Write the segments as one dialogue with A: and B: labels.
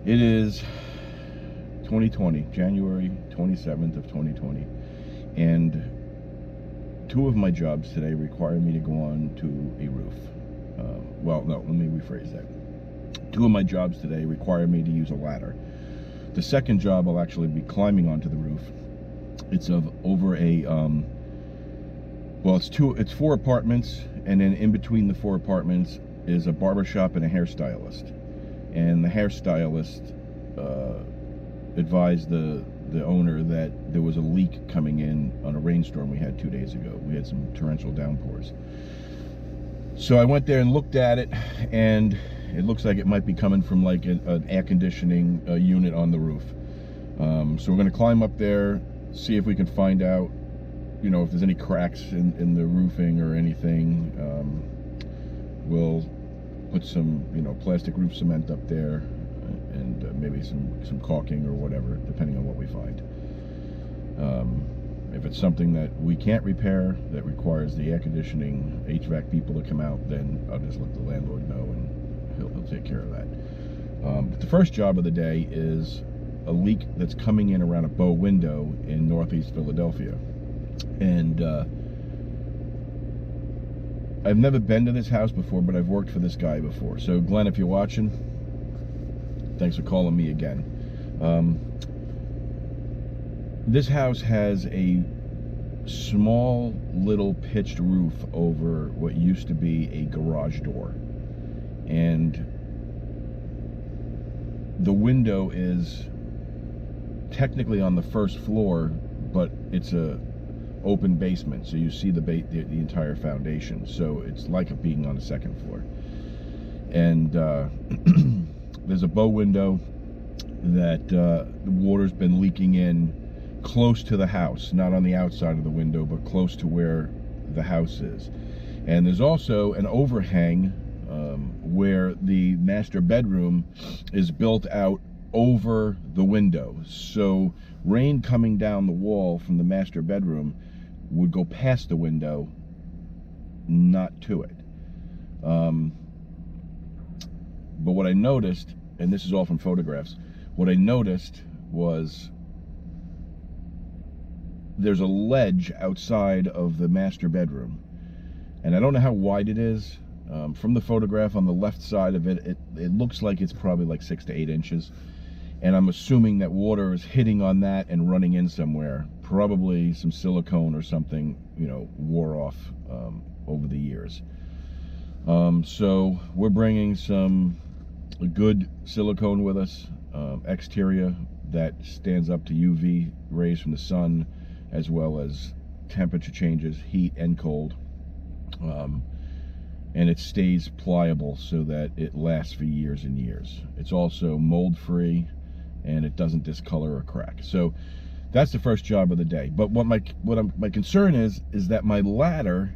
A: It is 2020, January 27th of 2020, and two of my jobs today require me to go on to a roof. Well, no, let me rephrase that. Two of my jobs today require me to use a ladder. The second job I'll actually be climbing onto the roof. It's over a well, it's four apartments, and then in between the four apartments is a barbershop and a hairstylist. And the hairstylist advised the owner that there was a leak coming in on a rainstorm we had 2 days ago. We had some torrential downpours. So I went there and looked at it, and it looks like it might be coming from like an air conditioning unit on the roof. So we're going to climb up there, see if we can find out, you know, if there's any cracks in the roofing or anything. We'll put some, you know, plastic roof cement up there, and maybe some caulking or whatever, depending on what we find. If it's something that we can't repair, that requires the air conditioning HVAC people to come out, then I'll just let the landlord know, and he'll take care of that. But the first job of the day is a leak that's coming in around a bow window in northeast Philadelphia. And I've never been to this house before, but I've worked for this guy before. So Glenn, if you're watching, thanks for calling me again. This house has a small little pitched roof over what used to be a garage door. And the window is technically on the first floor, but it's a open basement, so you see the entire foundation. So it's like it being on the second floor. And there's a bow window that the water's been leaking in close to the house, not on the outside of the window, but close to where the house is. And there's also an overhang where the master bedroom is built out over the window. So rain coming down the wall from the master bedroom would go past the window, not to it. But what I noticed, and this is all from photographs, what I noticed was there's a ledge outside of the master bedroom, and I don't know how wide it is. From the photograph on the left side of it, it looks like it's probably like 6 to 8 inches, and I'm assuming that water is hitting on that and running in somewhere. Probably some silicone or something, you know, wore off over the years. So we're bringing some good silicone with us, exterior that stands up to UV rays from the sun, as well as temperature changes, heat and cold. And it stays pliable so that it lasts for years and years. It's also mold free, and it doesn't discolor or crack. So that's the first job of the day. But what my concern is that my ladder,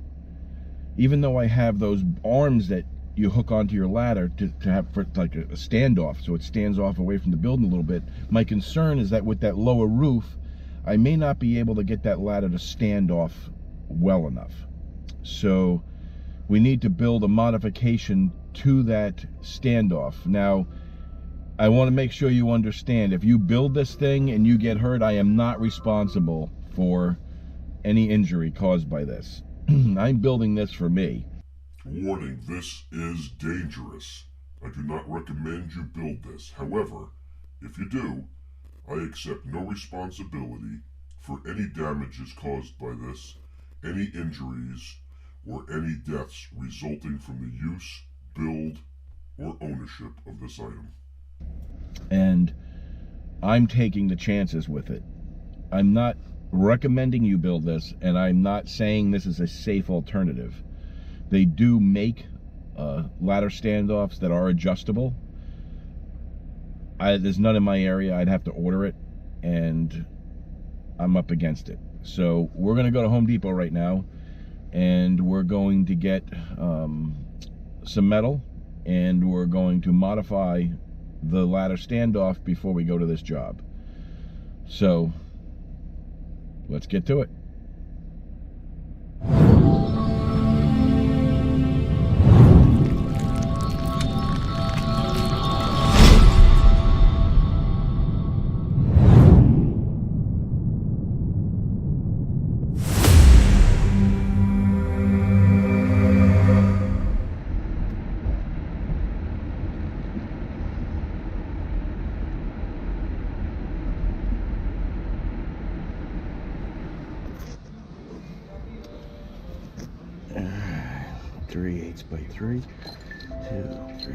A: even though I have those arms that you hook onto your ladder to have for like a standoff, so it stands off away from the building a little bit, my concern is that with that lower roof, I may not be able to get that ladder to stand off well enough. So we need to build a modification to that standoff. Now, I want to make sure you understand, if you build this thing and you get hurt, I am not responsible for any injury caused by this. I'm building this for me.
B: Warning, this is dangerous. I do not recommend you build this. However, if you do, I accept no responsibility for any damages caused by this, any injuries, or any deaths resulting from the use, build, or ownership of this item.
A: And I'm taking the chances with it. I'm not recommending you build this, and I'm not saying this is a safe alternative. They do make ladder standoffs that are adjustable. There's none in my area. I'd have to order it, and I'm up against it. So we're going to go to Home Depot right now, and we're going to get some metal, and we're going to modify the ladder standoff before we go to this job. So let's get to it. 3 8s by 3. 2, 3,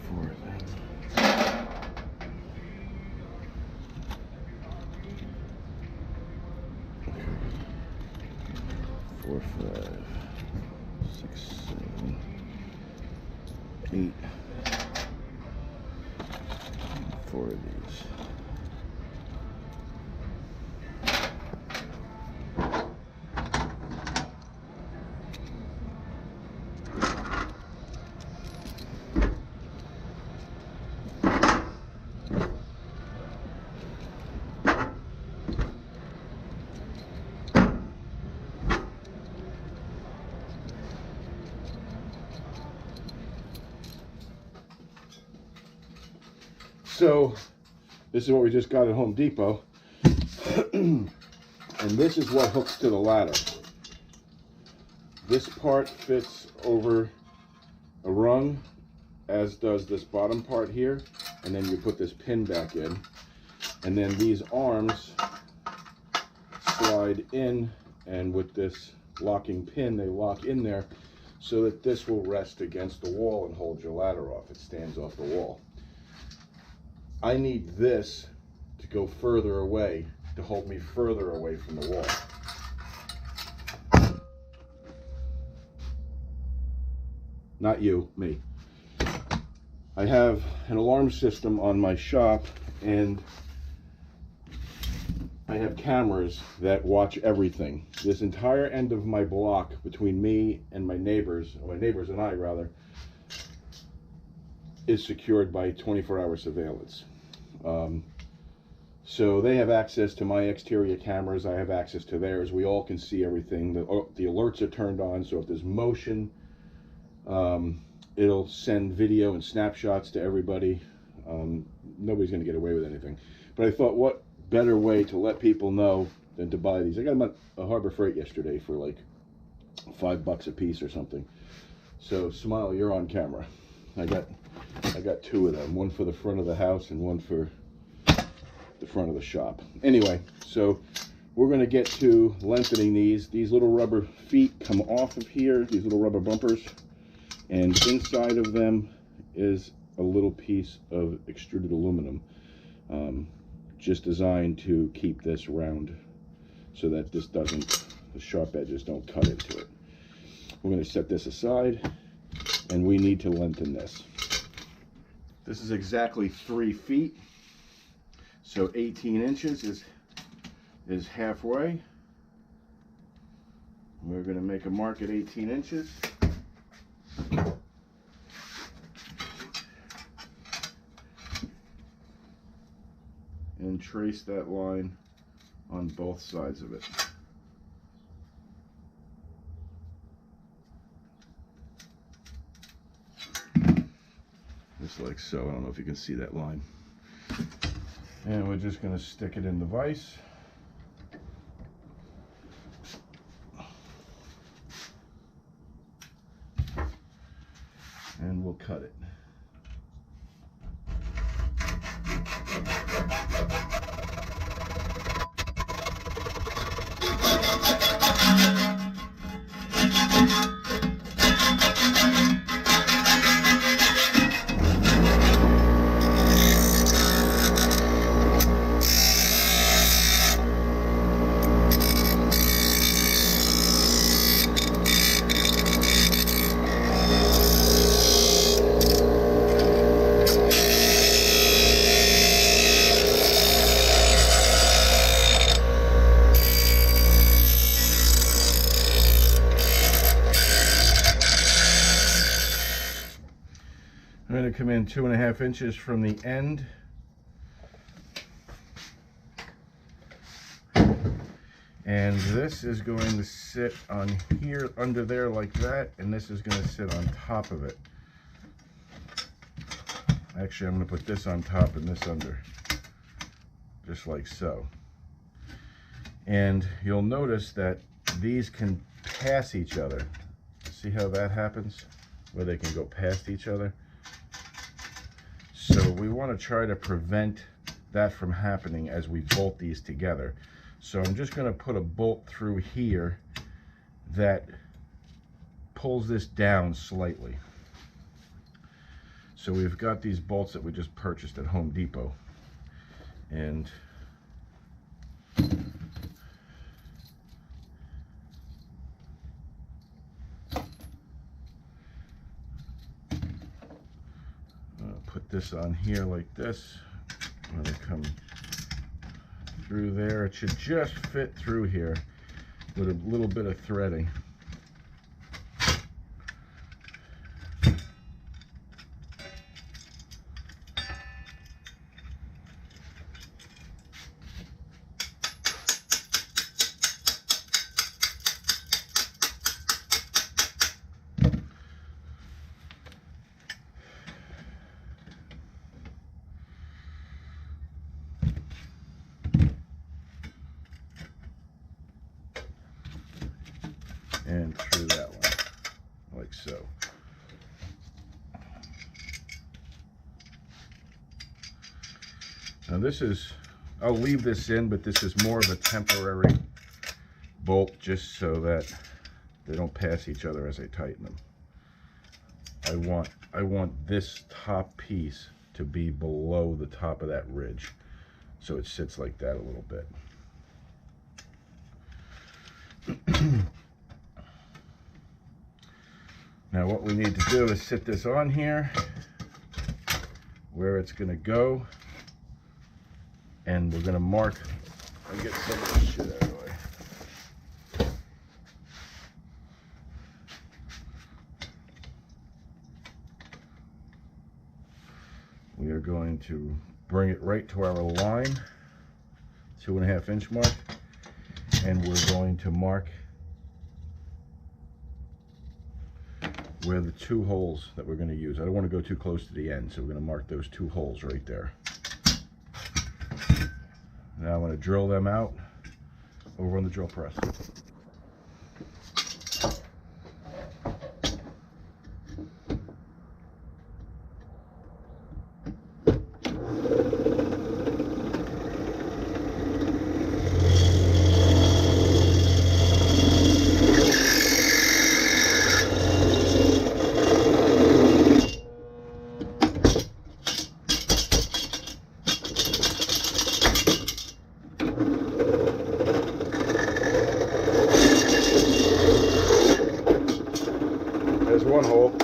A: 4 then. 4, 5, 6, 7, 8. 4 of these. So this is what we just got at Home Depot. And this is what hooks to the ladder. This part fits over a rung, as does this bottom part here. And then you put this pin back in. And then these arms slide in, and with this locking pin, they lock in there so that this will rest against the wall and hold your ladder off. It stands off the wall. I need this to go further away, to hold me further away from the wall. Not you, me. I have an alarm system on my shop, and I have cameras that watch everything. This entire end of my block between me and my neighbors and I rather, is secured by 24-hour surveillance. So they have access to my exterior cameras, I have access to theirs. We all can see everything. The alerts are turned on, so if there's motion, it'll send video and snapshots to everybody. Nobody's going to get away with anything. But I thought, what better way to let people know than to buy these? I got them at a Harbor Freight yesterday for like $5 a piece or something. So Smile, you're on camera. I got 2 of them, one for the front of the house and one for the front of the shop. Anyway, so we're going to get to lengthening these. These little rubber feet come off of here, these little rubber bumpers, and inside of them is a little piece of extruded aluminum, just designed to keep this round so that this doesn't, the sharp edges don't cut into it. We're going to set this aside, and we need to lengthen this. This is exactly 3 feet, so 18 inches is halfway. We're going to make a mark at 18 inches. And trace that line on both sides of it. Just like so. I don't know if you can see that line. And we're just going to stick it in the vise. And we'll cut it. I'm going to come in 2.5 inches from the end. And this is going to sit on here under there like that, and this is going to sit on top of it. Actually, I'm going to put this on top and this under, just like so. And you'll notice that these can pass each other. See how that happens? Where they can go past each other. So we want to try to prevent that from happening as we bolt these together. So I'm just going to put a bolt through here that pulls this down slightly. So we've got these bolts that we just purchased at Home Depot, and put this on here like this. I'm going to come through there. It should just fit through here with a little bit of threading. And through that one, like so. Now this is, I'll leave this in, but this is more of a temporary bolt just so that they don't pass each other as I tighten them. I want this top piece to be below the top of that ridge, so it sits like that a little bit. Now what we need to do is sit this on here where it's going to go, and we're going to mark and get some of this shit out of the way. We are going to bring it right to our line, 2.5 inch mark, and we're going to mark where the 2 holes that we're going to use. I don't want to go too close to the end, so we're going to mark those 2 holes right there. Now I'm going to drill them out over on the drill press. There's one hole.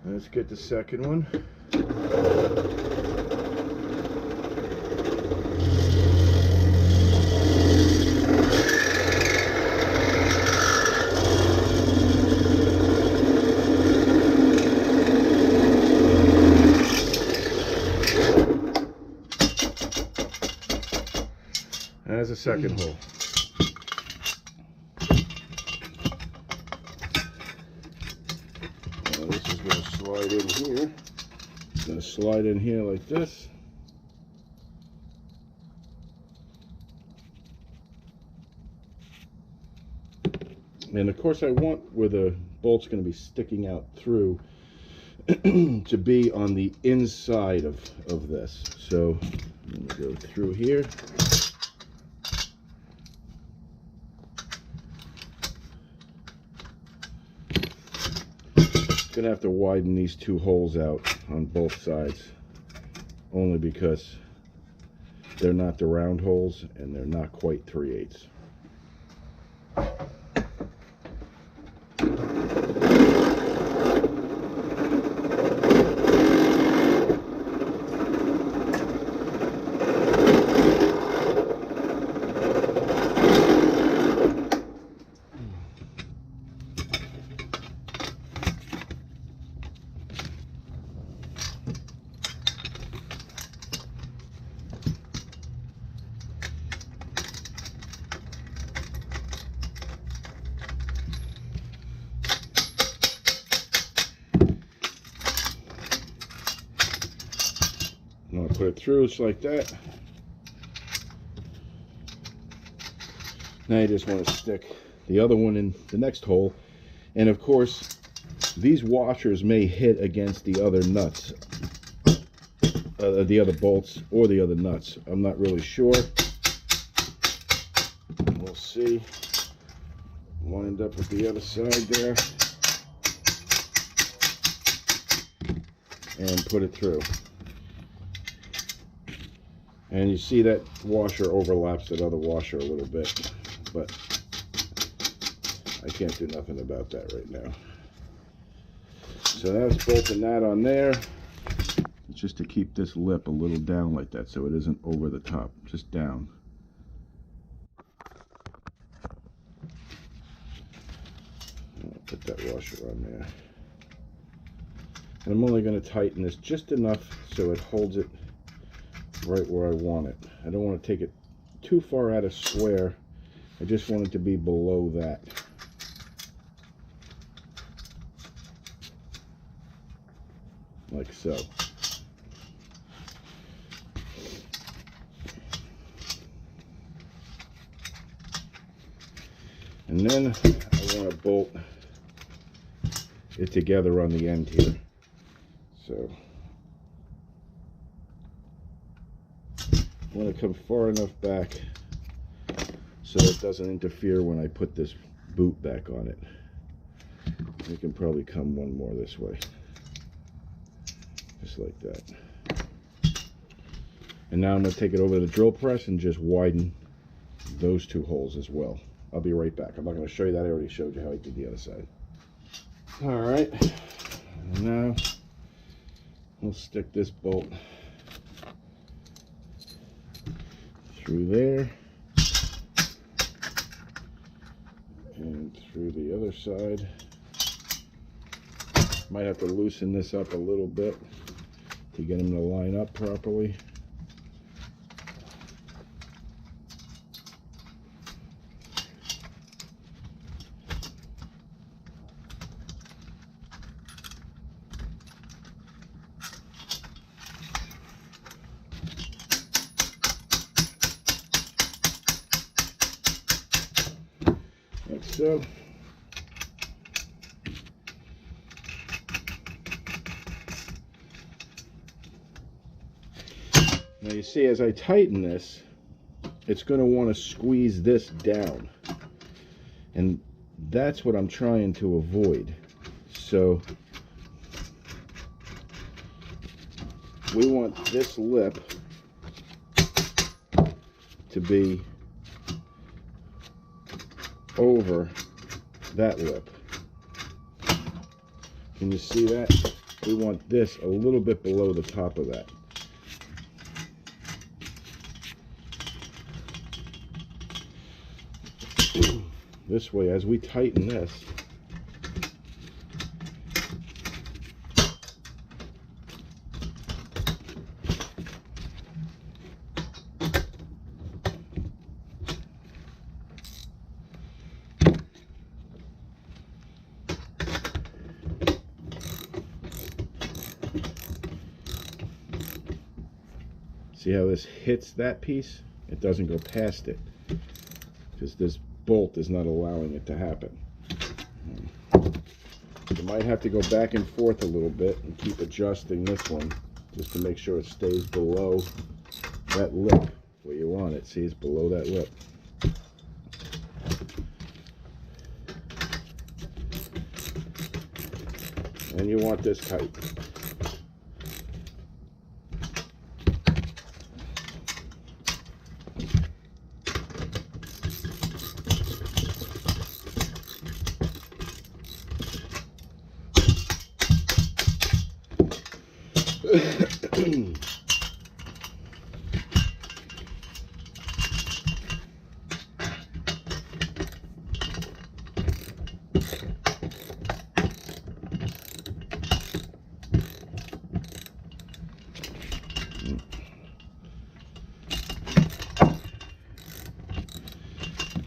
A: Let's get the second one. There's a second hole. This is going to slide in here. It's going to slide in here like this. And of course I want where the bolt's going to be sticking out through to be on the inside of this. So I'm going to go through here. Gonna have to widen these 2 holes out on both sides, only because they're not the round holes and they're not quite 3/8. I'm going to put it through just like that. Now you just want to stick the other one in the next hole. And of course, these washers may hit against the other nuts, the other bolts or the other nuts. I'm not really sure. We'll see. lined up with the other side there, and put it through. And you see that washer overlaps that other washer a little bit, but I can't do nothing about that right now. So that's bolting that on there. It's just to keep this lip a little down like that so it isn't over the top, just down. I'll put that washer on there. And I'm only going to tighten this just enough so it holds it right where I want it. I don't want to take it too far out of square. I just want it to be below that. Like so. And then I want to bolt it together on the end here. So I want to come far enough back so it doesn't interfere when I put this boot back on it. We can probably come one more this way. Just like that. And now I'm going to take it over to the drill press and just widen those two holes as well. I'll be right back. I'm not going to show you that. I already showed you how I did the other side. Alright. Now we'll stick this bolt through there and through the other side. Might have to loosen this up a little bit to get them to line up properly. Like so. Now you see, as I tighten this, it's going to want to squeeze this down, and that's what I'm trying to avoid. So we want this lip to be over that lip. Can you see that? We want this a little bit below the top of that. This way, as we tighten this, see how this hits that piece? It doesn't go past it because this bolt is not allowing it to happen. You might have to go back and forth a little bit and keep adjusting this one just to make sure it stays below that lip where you want it. See, it's below that lip. And you want this tight.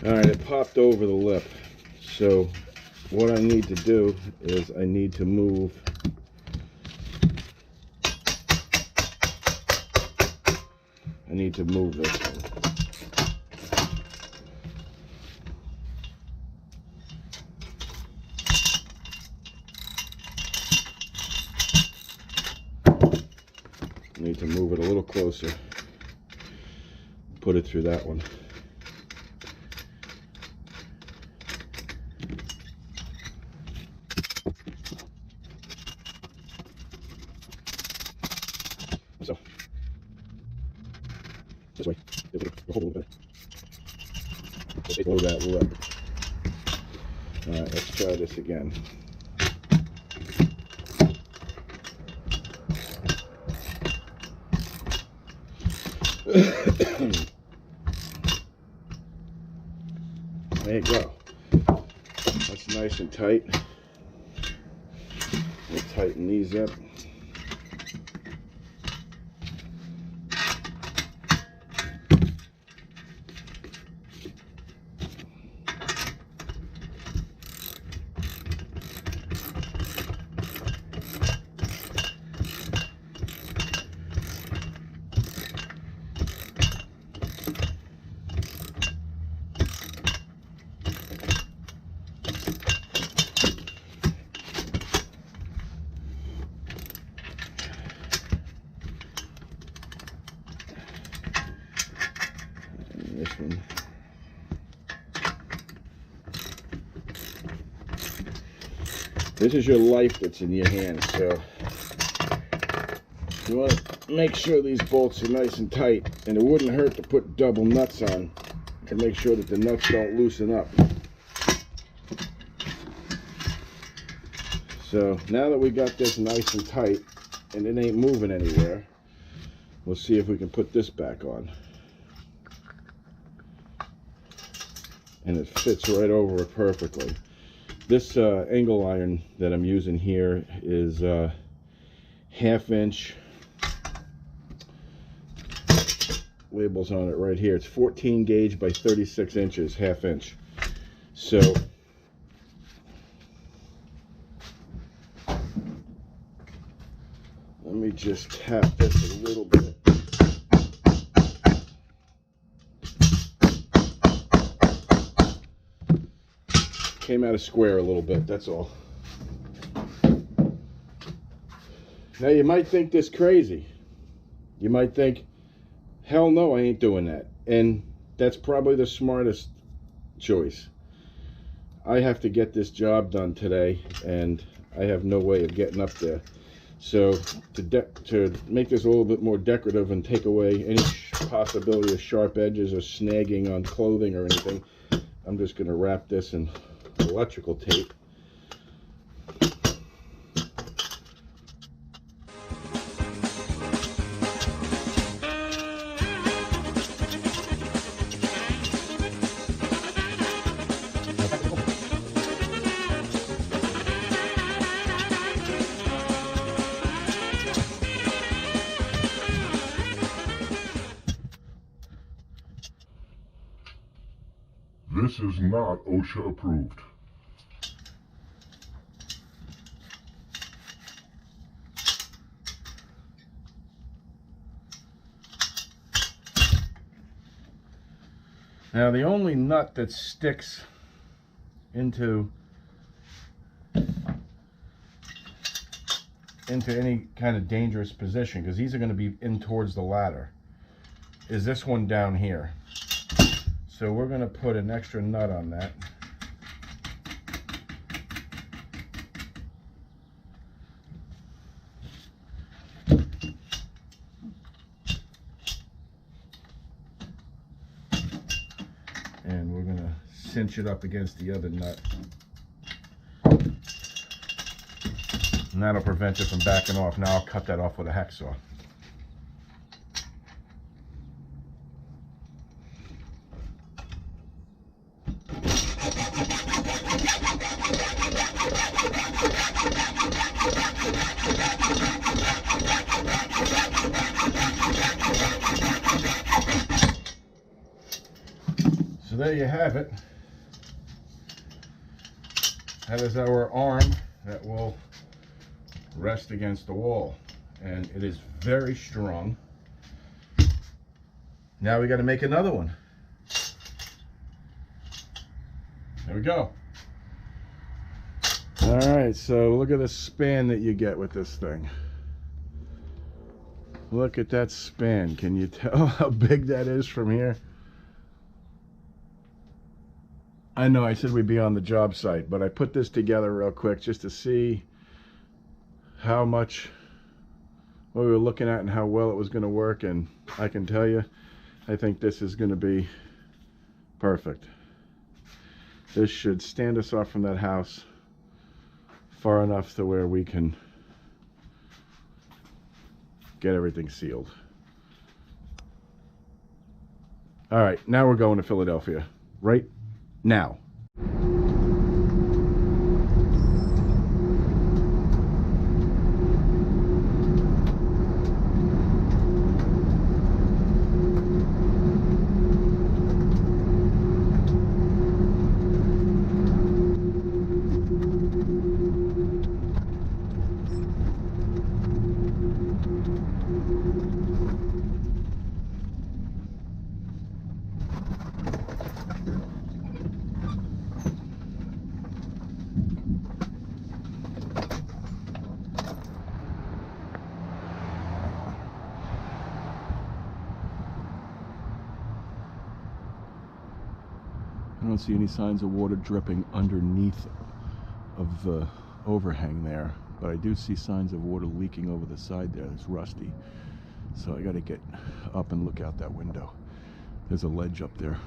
A: Alright, it popped over the lip. So what I need to do is I need to move this one. I need to move it a little closer. Put it through that one. Blow that lip. Alright, let's try this again. There you go. That's nice and tight. We'll tighten these up. This one. This is your life that's in your hands, so you want to make sure these bolts are nice and tight, and it wouldn't hurt to put double nuts on to make sure that the nuts don't loosen up. So now that we got this nice and tight and it ain't moving anywhere, we'll see if we can put this back on. And it fits right over it perfectly. This angle iron that I'm using here is 1/2 inch. Labels on it right here. It's 14 gauge by 36 inches, 1/2 inch. So let me just tap this a little bit. Came out of square a little bit, that's all. Now you might think this crazy. You might think, hell no, I ain't doing that. And that's probably the smartest choice. I have to get this job done today, and I have no way of getting up there. So to make this a little bit more decorative and take away any possibility of sharp edges or snagging on clothing or anything, I'm just going to wrap this in electrical tape.
B: This is not OSHA approved.
A: Now the only nut that sticks into any kind of dangerous position, because these are going to be in towards the ladder, is this one down here. So we're going to put an extra nut on that. And we're going to cinch it up against the other nut. And that'll prevent it from backing off. Now I'll cut that off with a hacksaw. So there you have it. That is our arm that will rest against the wall, and it is very strong. Now we got to make another one. There we go. All right, so look at the span that you get with this thing. Look at that span. Can you tell how big that is from here? I know I said we'd be on the job site, but I put this together real quick just to see how much what we were looking at and how well it was going to work. And I can tell you, I think this is going to be perfect. This should stand us off from that house far enough to where we can get everything sealed. All right, now we're going to Philadelphia. Right now. I don't see any signs of water dripping underneath of the overhang there, but I do see signs of water leaking over the side there. It's rusty. So I got to get up and look out that window. There's a ledge up there.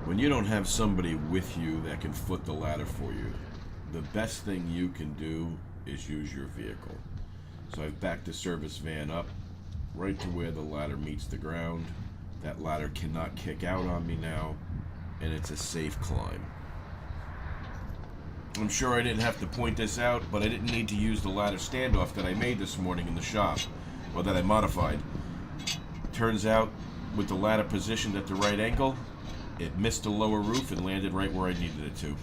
C: When you don't have somebody with you that can foot the ladder for you, the best thing you can do is use your vehicle. So I've backed the service van up right to where the ladder meets the ground. That ladder cannot kick out on me now, and it's a safe climb. I'm sure I didn't have to point this out, but I didn't need to use the ladder standoff that I made this morning in the shop, or that I modified. Turns out, with the ladder positioned at the right angle, it missed the lower roof and landed right where I needed it to.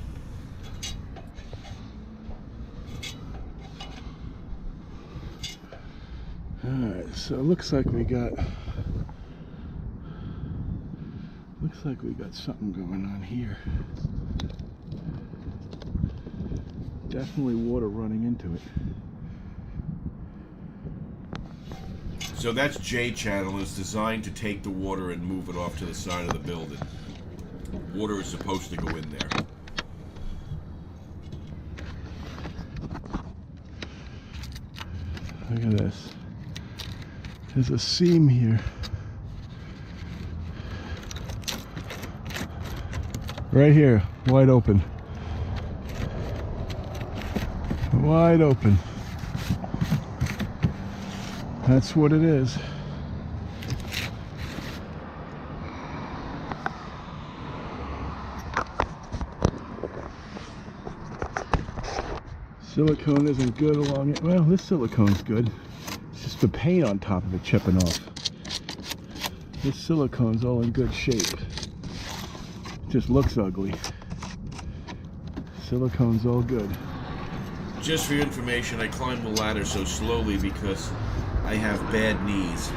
A: Alright, so it looks like we got something going on here. Definitely water running into it.
C: So that's J channel. It's designed to take the water and move it off to the side of the building. Water is supposed to go in there.
A: Look at this. There's a seam here. Right here, wide open. Wide open. That's what it is. Silicone isn't good along it. Well, this silicone's good. It's just the paint on top of it chipping off. This silicone's all in good shape. It just looks ugly. Silicone's all good.
C: Just for your information, I climb the ladder so slowly because I have bad knees.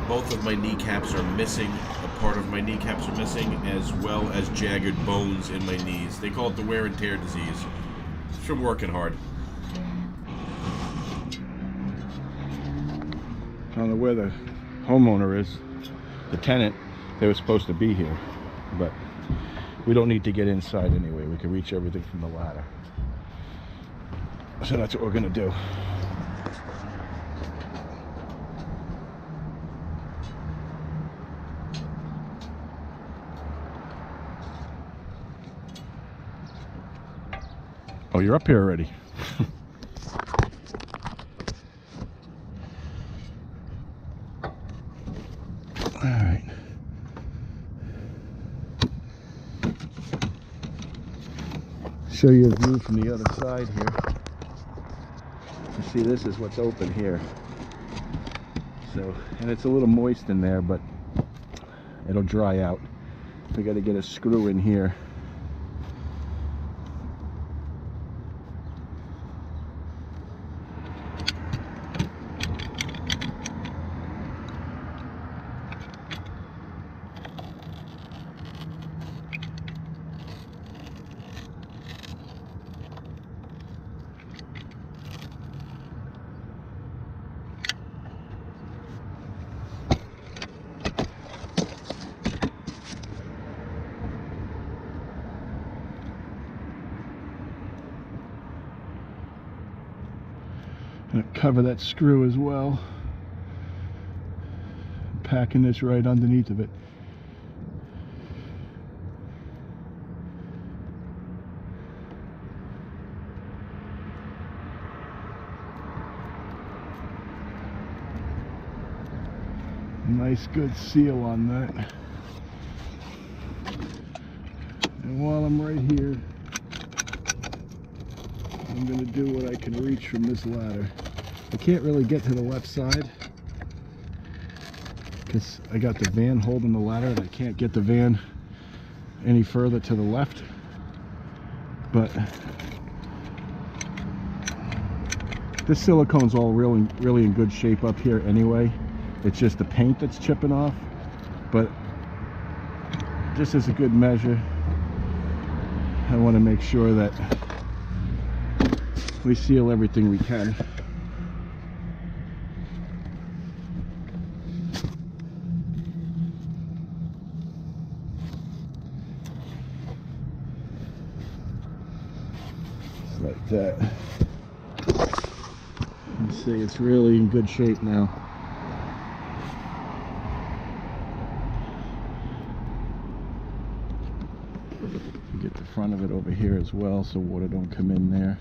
C: Both of my kneecaps are missing. A part of my kneecaps are missing, as well as jagged bones in my knees. They call it the wear and tear disease. It's from working hard.
A: I don't know where the homeowner is. The tenant, they were supposed to be here, but we don't need to get inside anyway. We can reach everything from the ladder. So that's what we're gonna do. Oh, you're up here already. All right. Show you a view from the other side here. You see, this is what's open here. So, and it's a little moist in there, but it'll dry out. We got to get a screw in here. Gonna cover that screw as well. Packing this right underneath of it. Nice good seal on that. And while I'm right here, I'm going to do what I can reach from this ladder. I can't really get to the left side because I got the van holding the ladder and I can't get the van any further to the left. But this silicone's all really in good shape up here anyway. It's just the paint that's chipping off. But just as a good measure, I want to make sure that we seal everything we can. Just like that. You see, it's really in good shape now. Get the front of it over here as well so water don't come in there.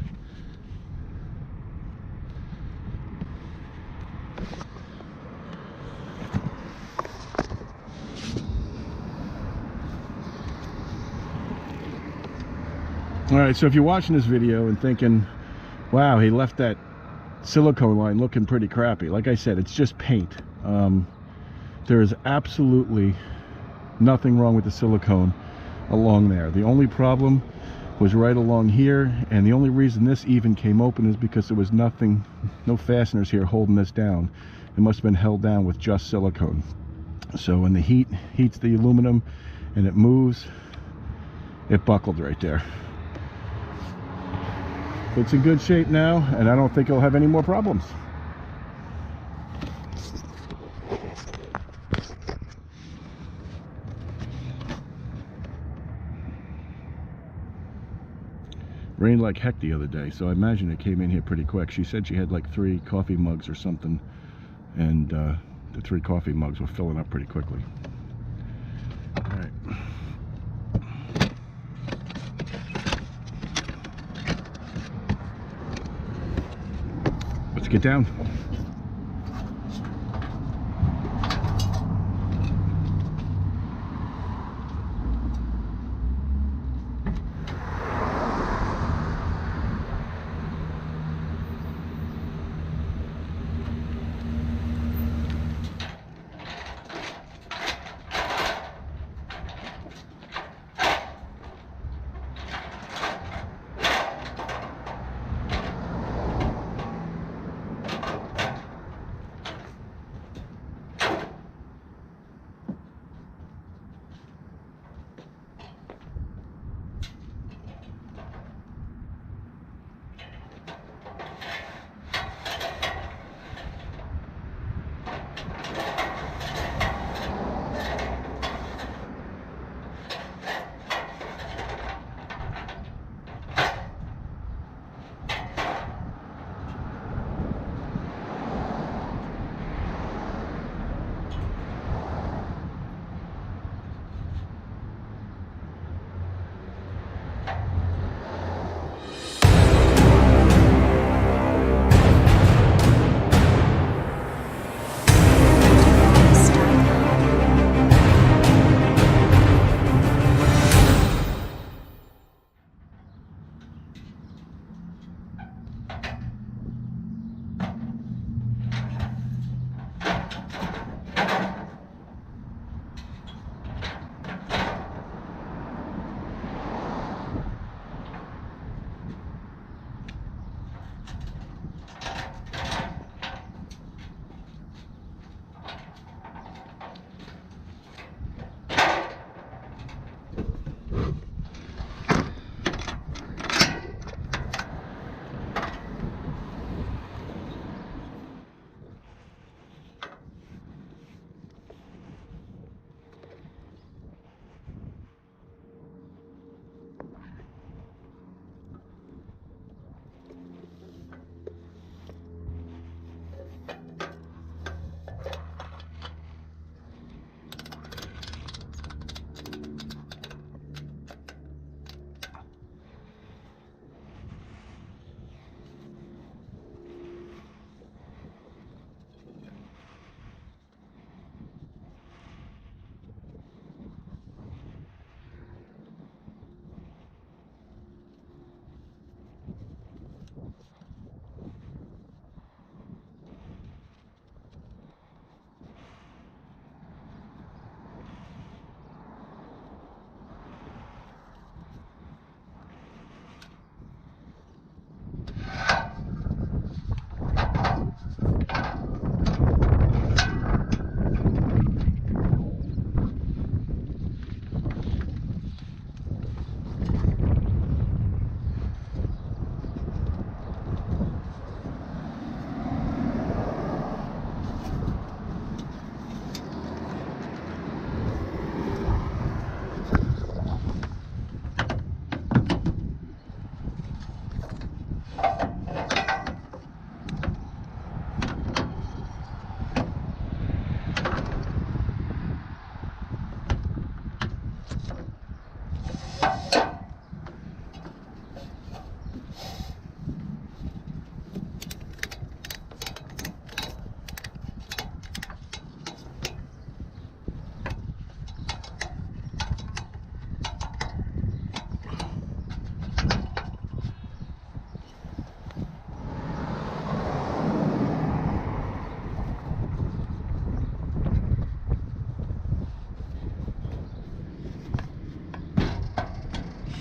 A: Alright, so if you're watching this video and thinking, wow, he left that silicone line looking pretty crappy, like I said, it's just paint. There is absolutely nothing wrong with the silicone along there. The only problem was right along here, and the only reason this even came open is because there was no fasteners here holding this down. It must have been held down with just silicone. So when the heat heats the aluminum and it moves, it buckled right there. It's in good shape now, and I don't think it'll have any more problems. Rained like heck the other day, so I imagine it came in here pretty quick. She said she had like 3 coffee mugs or something, and the 3 coffee mugs were filling up pretty quickly. All right. Let's get down.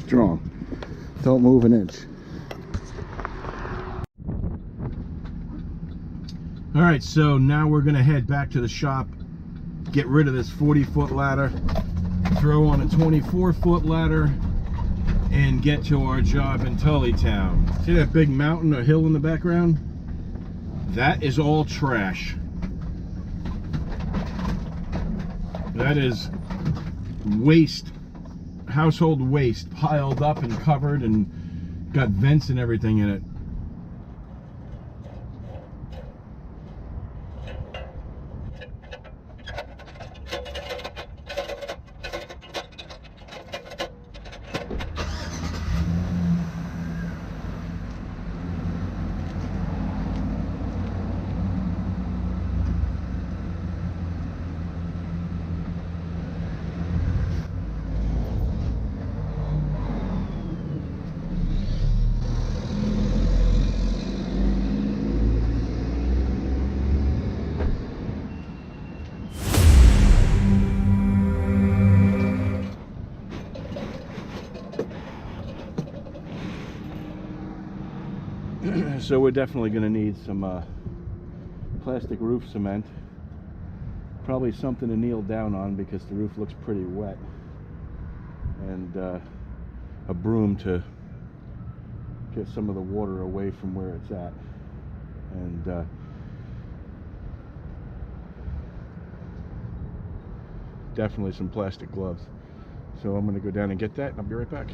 A: strong. Don't move an inch. All right, so now we're gonna head back to the shop, get rid of this 40-foot ladder, throw on a 24-foot ladder, and get to our job in Tullytown. See that big mountain or hill in the background? That is all trash. That is waste, household waste, piled up and covered and got vents and everything in it. So we're definitely going to need some plastic roof cement. Probably something to kneel down on because the roof looks pretty wet. And a broom to get some of the water away from where it's at. And definitely some plastic gloves. So I'm going to go down and get that and I'll be right back.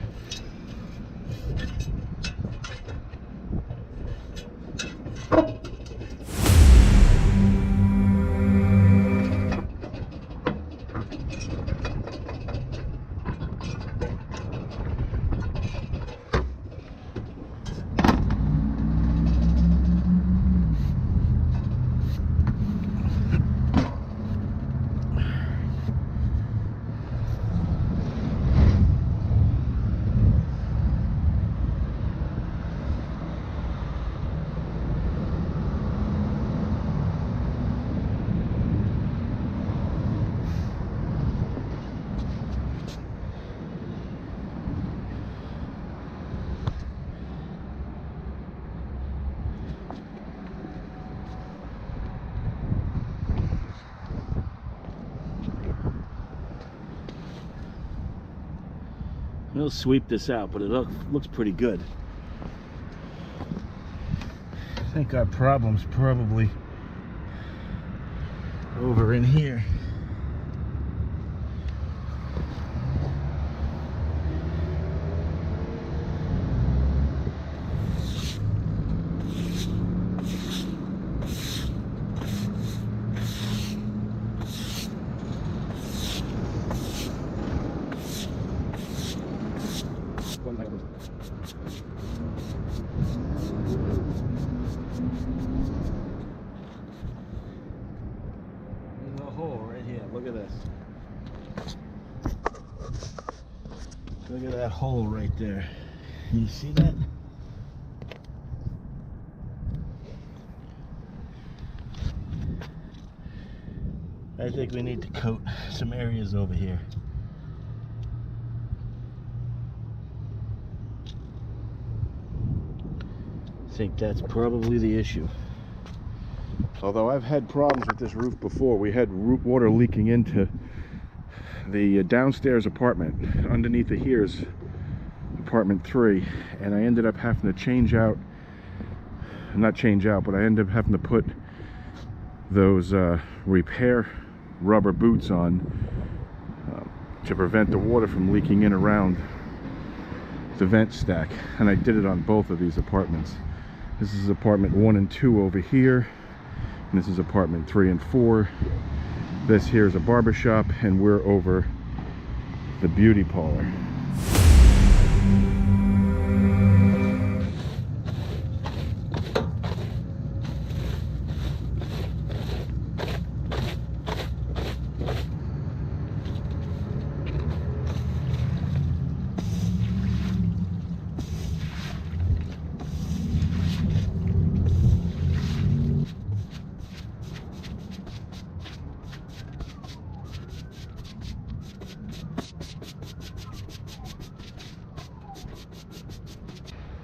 A: We'll sweep this out, but it looks pretty good. I think our problem's probably over in here. Look at this. Look at that hole right there. You see that? I think we need to coat some areas over here. I think that's probably the issue. Although I've had problems with this roof before. We had water leaking into the downstairs apartment underneath the here's apartment 3, and I ended up having to but I ended up having to put those repair rubber boots on to prevent the water from leaking in around the vent stack, and I did it on both of these apartments. This is apartment 1 and 2 over here. And this is apartment 3 and 4. This here is a barber shop, and we're over the beauty parlor.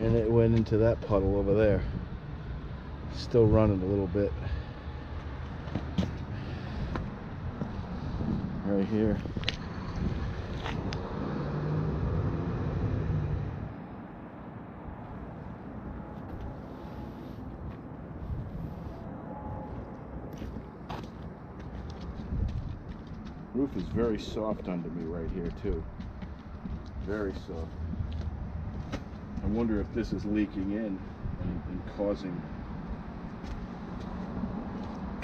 A: and it went into that puddle over there. Still running a little bit. Right here. Roof is very soft under me right here too. Very soft. I wonder if this is leaking in and causing.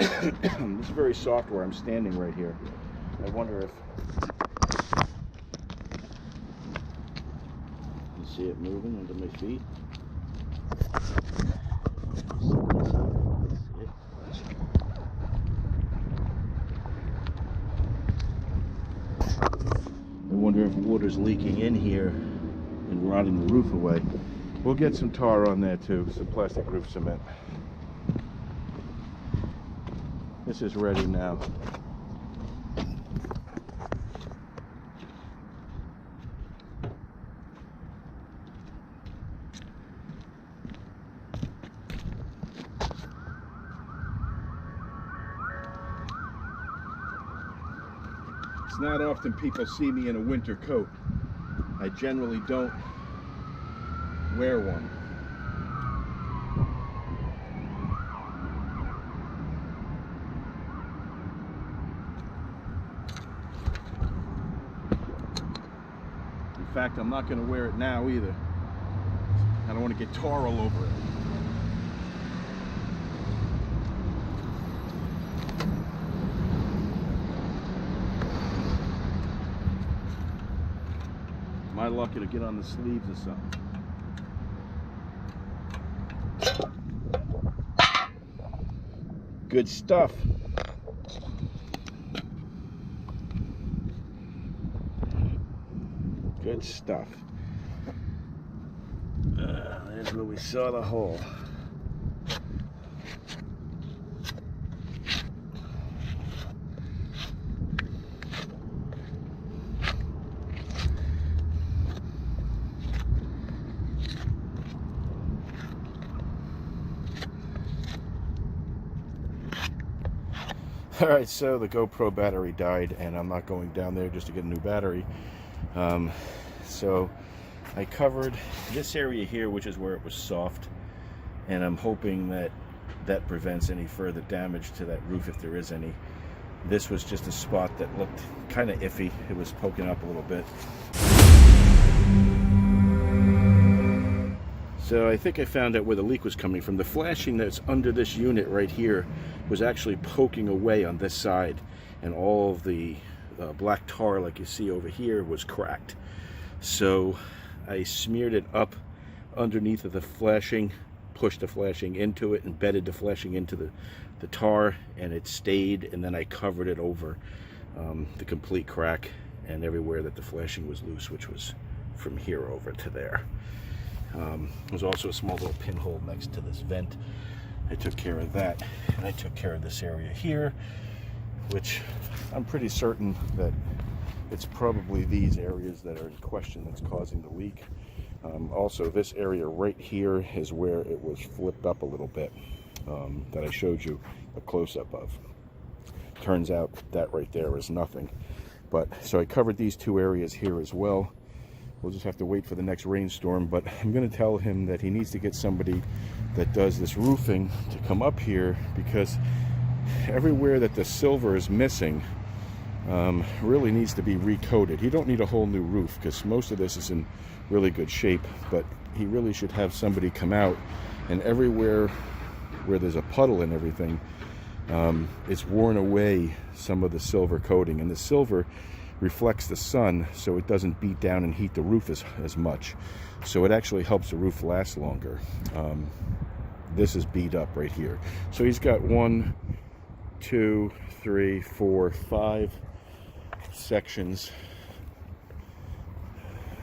A: It's very soft where I'm standing right here. I wonder if you see it moving under my feet. I wonder if water's leaking in here and rotting the roof away. We'll get some tar on there too, some plastic roof cement. This is ready now. It's not often people see me in a winter coat. I generally don't wear one. In fact, I'm not going to wear it now either. I don't want to get tar all over it. My luck, it'll get on the sleeves or something. Good stuff. Good stuff. There's where we saw the hole. Alright, so the GoPro battery died and I'm not going down there just to get a new battery. So I covered this area here, which is where it was soft, and I'm hoping that that prevents any further damage to that roof if there is any. This was just a spot that looked kind of iffy. It was poking up a little bit. So I think I found out where the leak was coming from. The flashing that's under this unit right here was actually poking away on this side, and all of the black tar, like you see over here, was cracked. So I smeared it up underneath of the flashing, pushed the flashing into it, embedded the flashing into the tar, and it stayed, and then I covered it over the complete crack and everywhere that the flashing was loose, which was from here over to there. There's also a small little pinhole next to this vent. I took care of that, and I took care of this area here, which I'm pretty certain that it's probably these areas that are in question that's causing the leak. Also, this area right here is where it was flipped up a little bit, that I showed you a close-up of. Turns out that right there is nothing. But so I covered these two areas here as well. We'll just have to wait for the next rainstorm, but I'm going to tell him that he needs to get somebody that does this roofing to come up here, because everywhere that the silver is missing really needs to be recoated. You don't need a whole new roof because most of this is in really good shape, but he really should have somebody come out, and everywhere where there's a puddle and everything, it's worn away some of the silver coating, and the silver reflects the sun, so it doesn't beat down and heat the roof as much. So it actually helps the roof last longer. This is beat up right here. So he's got 1, 2, 3, 4, 5 sections,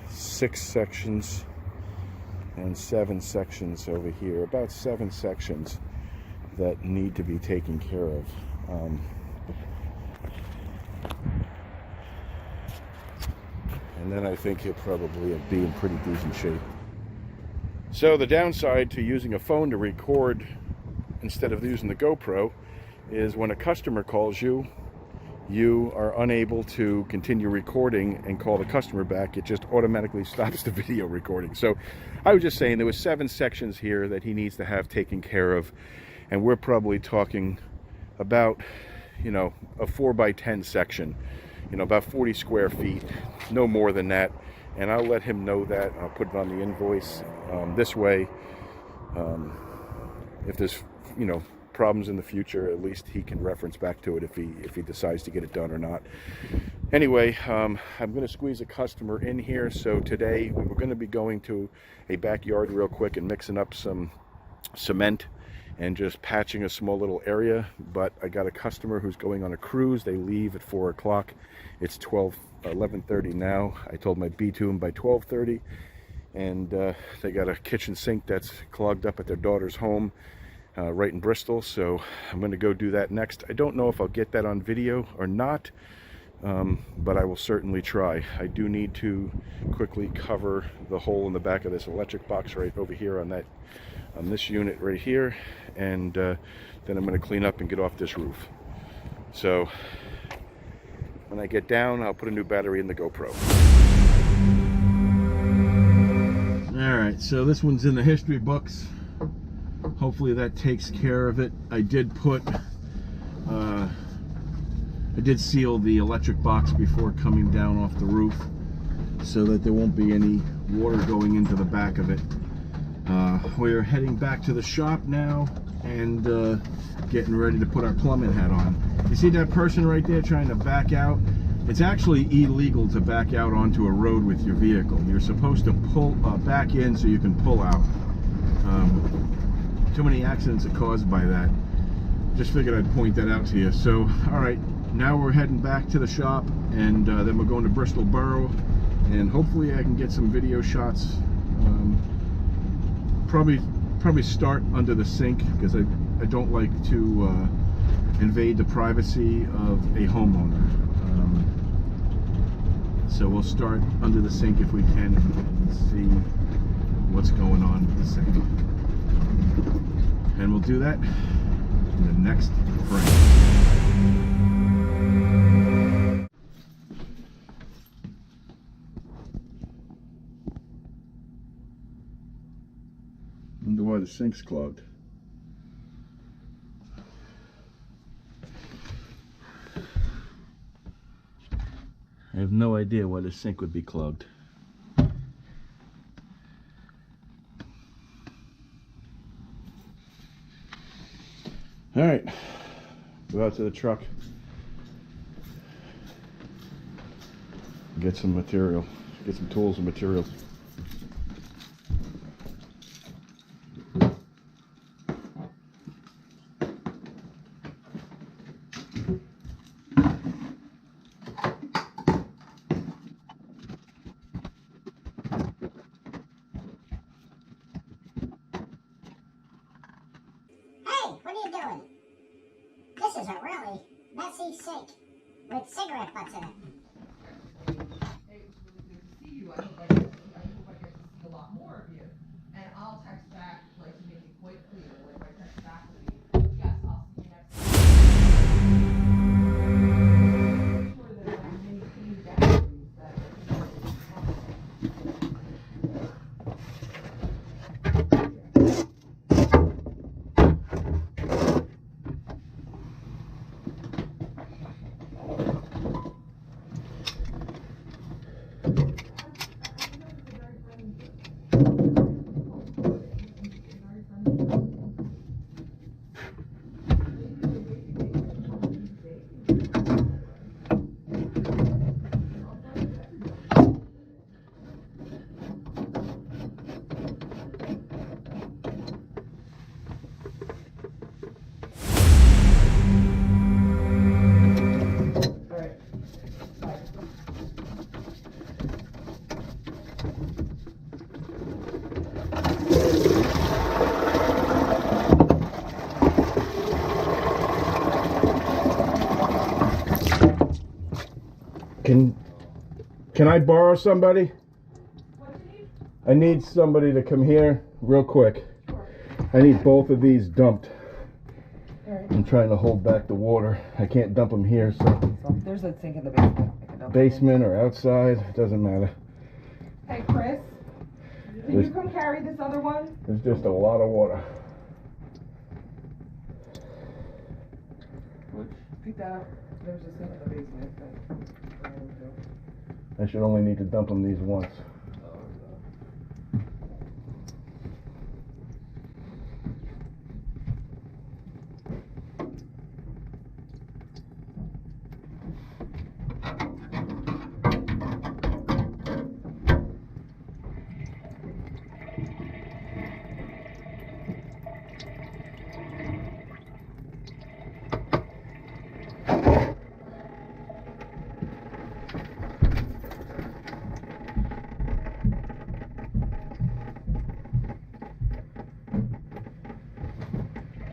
A: 6 sections, and 7 sections over here. About 7 sections that need to be taken care of. And then I think he'll probably be in pretty decent shape. So the downside to using a phone to record instead of using the GoPro is when a customer calls you, you are unable to continue recording and call the customer back. It just automatically stops the video recording. So I was just saying there was 7 sections here that he needs to have taken care of, and we're probably talking about, you know, a 4x10 section, you know, about 40 square feet, no more than that. And I'll let him know that. I'll put it on the invoice. This way, if there's, you know, problems in the future, at least he can reference back to it if he decides to get it done or not. Anyway, I'm going to squeeze a customer in here. So today we're going to be going to a backyard real quick and mixing up some cement and just patching a small little area. But I got a customer who's going on a cruise. They leave at 4 o'clock. It's 11:30 now. I told my B to him by 12:30, and they got a kitchen sink that's clogged up at their daughter's home right in Bristol. So I'm going to go do that next. I don't know if I'll get that on video or not, but I will certainly try. I do need to quickly cover the hole in the back of this electric box right over here on this unit right here, and then I'm going to clean up and get off this roof. So when I get down, I'll put a new battery in the GoPro. Alright, so this one's in the history books. Hopefully that takes care of it. I did seal the electric box before coming down off the roof so that there won't be any water going into the back of it. We're heading back to the shop now and getting ready to put our plumbing hat on. You see that person right there trying to back out? It's actually illegal to back out onto a road with your vehicle. You're supposed to pull back in so you can pull out. Too many accidents are caused by that. Just figured I'd point that out to you. So, all right, now we're heading back to the shop, and then we're going to Bristol Borough, and hopefully I can get some video shots. Probably start under the sink, because I don't like to invade the privacy of a homeowner. So we'll start under the sink if we can and see what's going on with the sink. And we'll do that in the next frame. Wonder why the sink's clogged. I have no idea why the sink would be clogged. All right, go out to the truck, get some material, get some tools and materials.
D: This is a really messy sink with cigarette butts in it.
E: It was really good to see you. I hope I get to see a lot more of you. And I'll text back, like, to make it quite clear. Like, my text back will be, yes, I'll see you next time. I'm sure that there are many clean batteries that
A: Can I borrow somebody? I need somebody to come here real quick. I need both of these dumped.
E: Alright.
A: I'm trying to hold back the water. I can't dump them here, so
E: So there's a sink in the basement. I can dump it in.
A: basement or outside, it doesn't matter.
E: Hey, Chris, can
A: There's-
E: you come carry this other one?
A: There's just a lot of water.
E: Pick that up. There's a sink in the basement.
A: I should only need to dump them these once.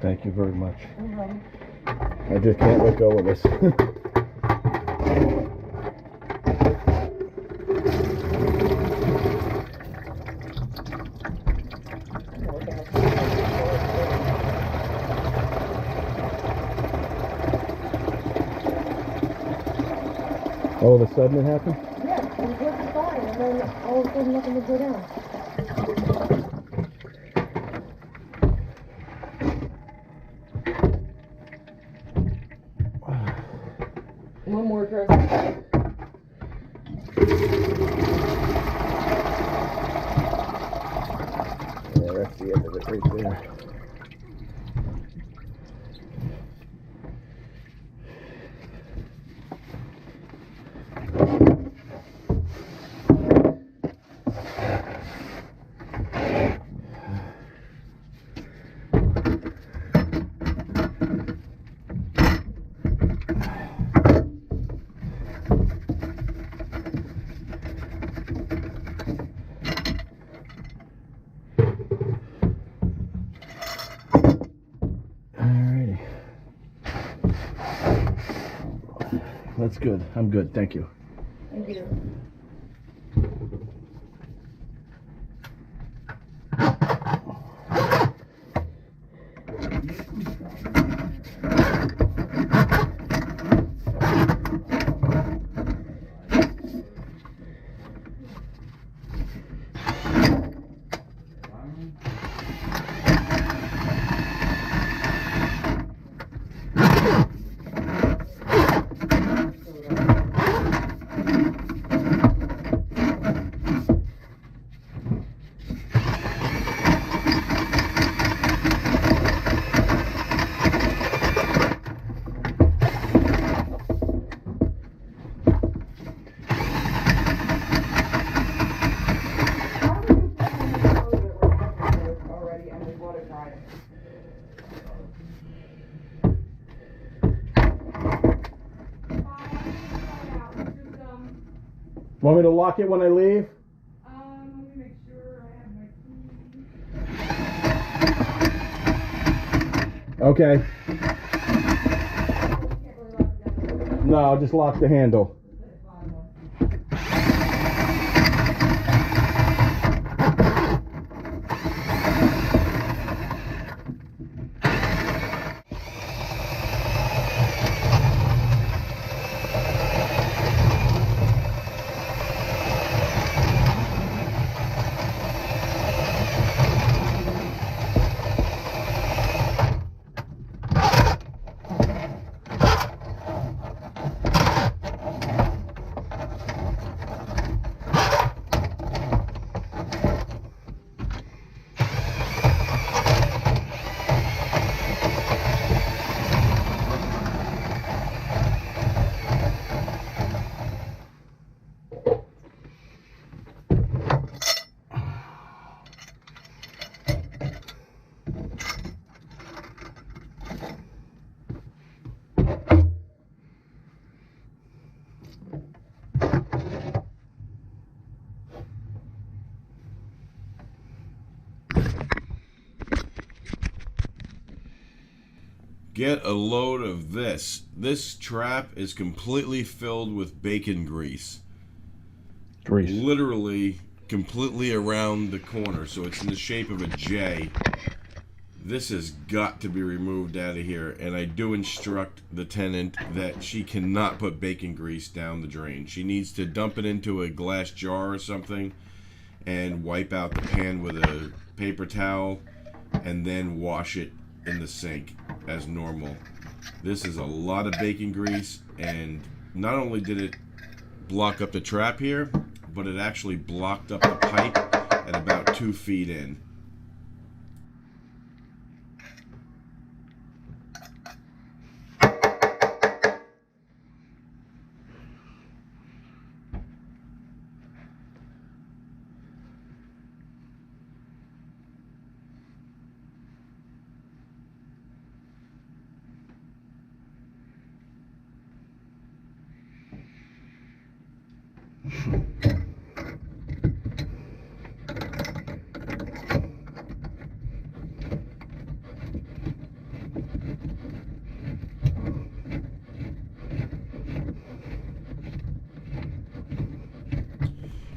A: Thank you very much. I just can't let go of this. All of a sudden it happened?
F: Yeah, it was working fine, and then all of a sudden nothing would go down.
E: One more, Chris.
A: Yeah, that's the end of it right there. Alrighty. That's good. I'm good. Thank you.
F: Thank you.
E: Already, and we bought it Friday.
A: Want me to lock it when I leave?
E: Let me make sure I have my key.
A: Okay.
E: Can't really lock it down.
A: No, I'll just lock the handle.
C: Get a load of this. This trap is completely filled with bacon grease.
A: Grease.
C: Literally completely around the corner, so it's in the shape of a J. This has got to be removed out of here, and I do instruct the tenant that she cannot put bacon grease down the drain. She needs to dump it into a glass jar or something and wipe out the pan with a paper towel and then wash it in the sink as normal. This is a lot of bacon grease, and not only did it block up the trap here, but it actually blocked up the pipe at about 2 feet in.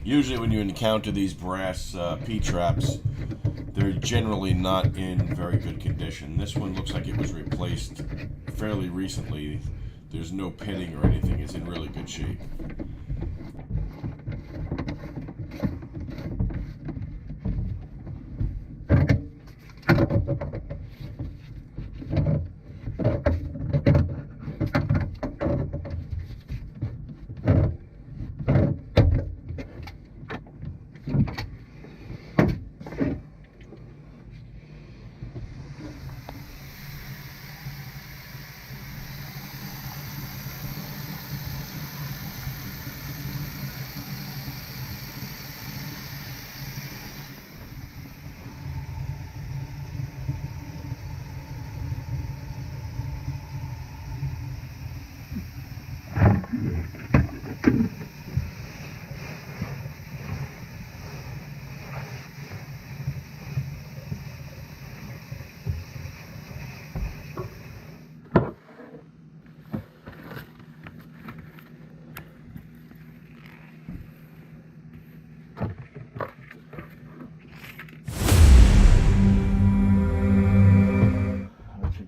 C: Usually when you encounter these brass P-traps, they're generally not in very good condition. This one looks like it was replaced fairly recently. There's no pitting or anything. It's in really good shape.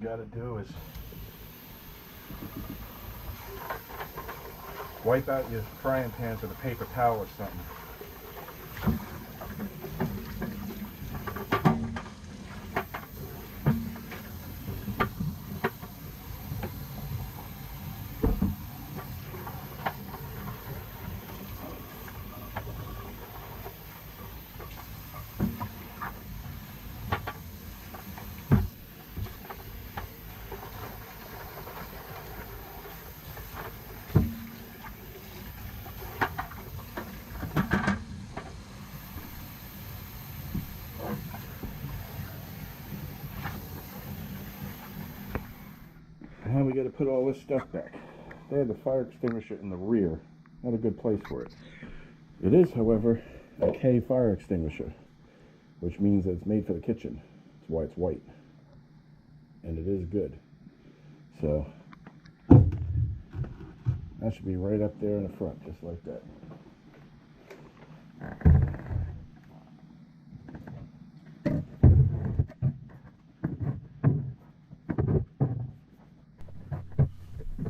C: Got to do is wipe out your frying pans with a paper towel or something. Now we got to put all this stuff back. They had the fire extinguisher in the rear. Not a good place for it. It is, however, a K fire extinguisher, which means that it's made for the kitchen. That's why it's white. And it is good. So, that should be right up there in the front, just like that.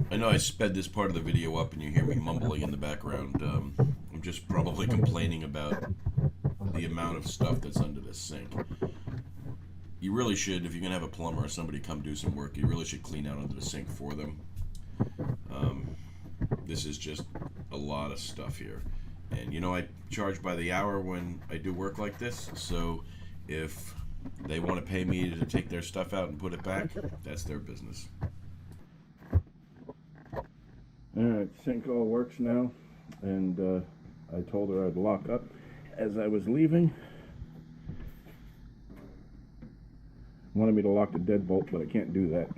C: I know I sped this part of the video up and you hear me mumbling in the background. I'm just probably complaining about the amount of stuff that's under this sink. You really should, if you're going to have a plumber or somebody come do some work, you really should clean out under the sink for them. This is just a lot of stuff here. And you know, I charge by the hour when I do work like this, so if they want to pay me to take their stuff out and put it back, that's their business. Alright, sink all works now, and I told her I'd lock up as I was leaving. Wanted me to lock the deadbolt, but I can't do that.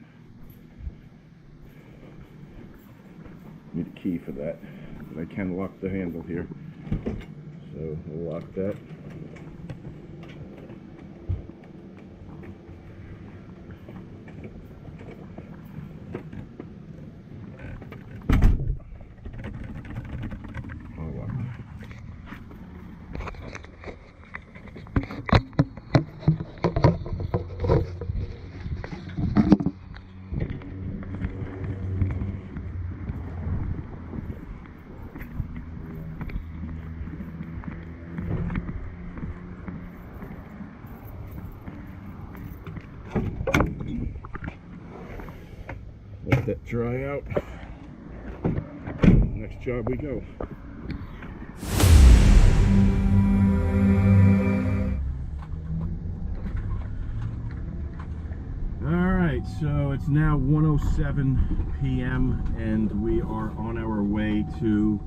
C: Need a key for that, but I can lock the handle here. So we'll lock that.
A: dry out. Next job we go. Alright, so it's now 1:07 p.m. and we are on our way to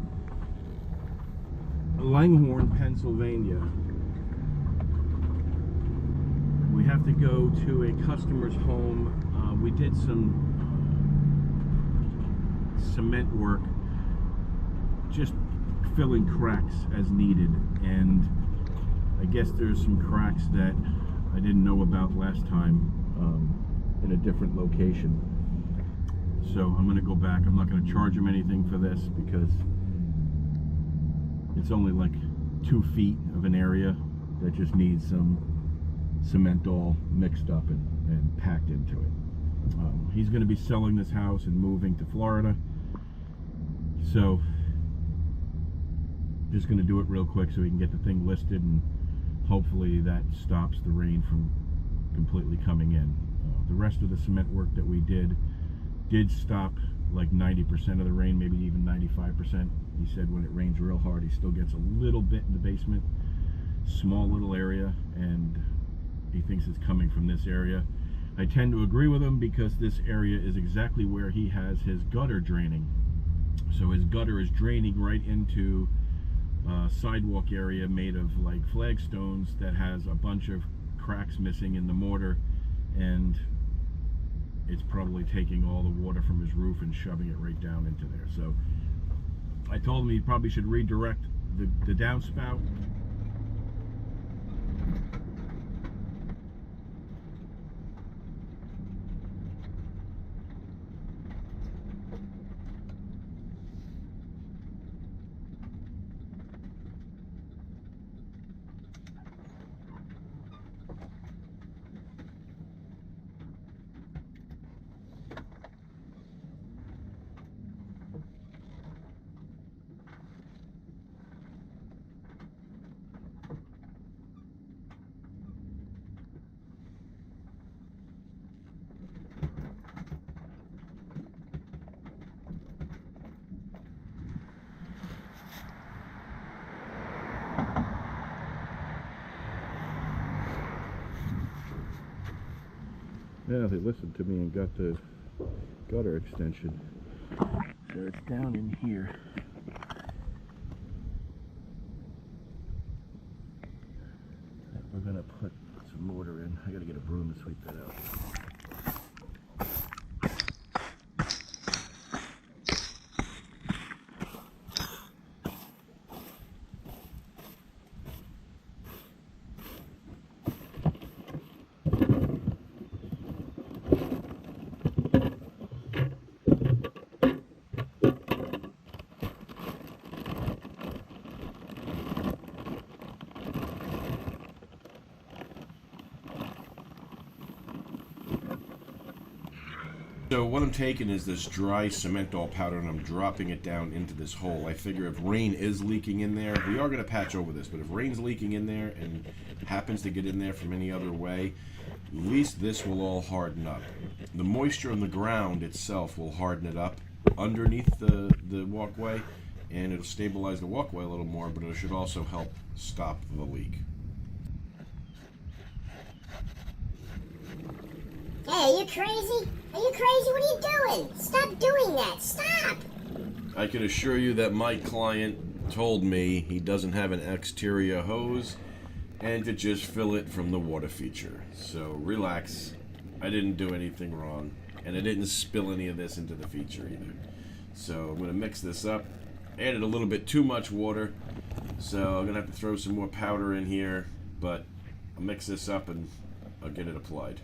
A: Langhorne, Pennsylvania. We have to go to a customer's home. We did some cement work, just filling cracks as needed, and I guess there's some cracks that I didn't know about last time in a different location. So I'm going to go back. I'm not going to charge him anything for this because it's only like 2 feet of an area that just needs some cement all mixed up and packed into it. He's going to be selling this house and moving to Florida, so just going to do it real quick so we can get the thing listed, and hopefully that stops the rain from completely coming in. The rest of the cement work that we did stop like 90% of the rain, maybe even 95%. He said when it rains real hard, he still gets a little bit in the basement, small little area, and he thinks it's coming from this area. I tend to agree with him because this area is exactly where he has his gutter draining. So his gutter is draining right into a sidewalk area made of like flagstones that has a bunch of cracks missing in the mortar, and it's probably taking all the water from his roof and shoving it right down into there. So I told him he probably should redirect the downspout. Yeah, they listened to me and got the gutter extension. So it's down in here. We're gonna put some mortar in. I gotta get a broom to sweep that out.
C: So what I'm taking is this dry cement all powder and I'm dropping it down into this hole. I figure if rain is leaking in there, we are going to patch over this, but if rain's leaking in there and happens to get in there from any other way, at least this will all harden up. The moisture on the ground itself will harden it up underneath the walkway, and it'll stabilize the walkway a little more, but it should also help stop the leak.
D: Hey, are you crazy? Are you crazy? What are you doing? Stop doing that. Stop!
C: I can assure you that my client told me he doesn't have an exterior hose and to just fill it from the water feature. So relax. I didn't do anything wrong, and I didn't spill any of this into the feature either. So I'm going to mix this up. Added a little bit too much water, so I'm going to have to throw some more powder in here, but I'll mix this up and I'll get it applied.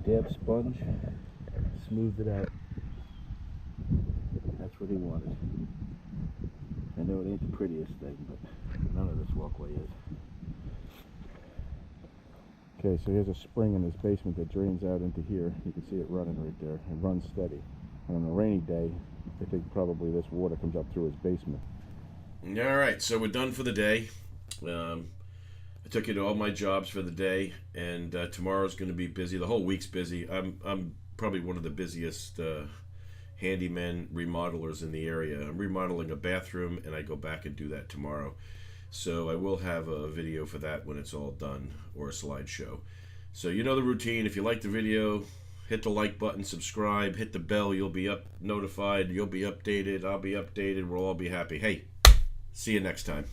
A: Dab sponge, smoothed it out. That's what he wanted. I know it ain't the prettiest thing, but no none of this walkway is. Okay, so here's a spring in this basement that drains out into here. You can see it running right there. It runs steady. And on a rainy day, I think probably this water comes up through his basement.
C: All right, so we're done for the day. I took you to all my jobs for the day, and tomorrow's going to be busy. The whole week's busy. I'm probably one of the busiest handyman remodelers in the area. I'm remodeling a bathroom, and I go back and do that tomorrow. So I will have a video for that when it's all done, or a slideshow. So you know the routine. If you like the video, hit the like button, subscribe, hit the bell. You'll be notified. You'll be updated. I'll be updated. We'll all be happy. Hey, see you next time.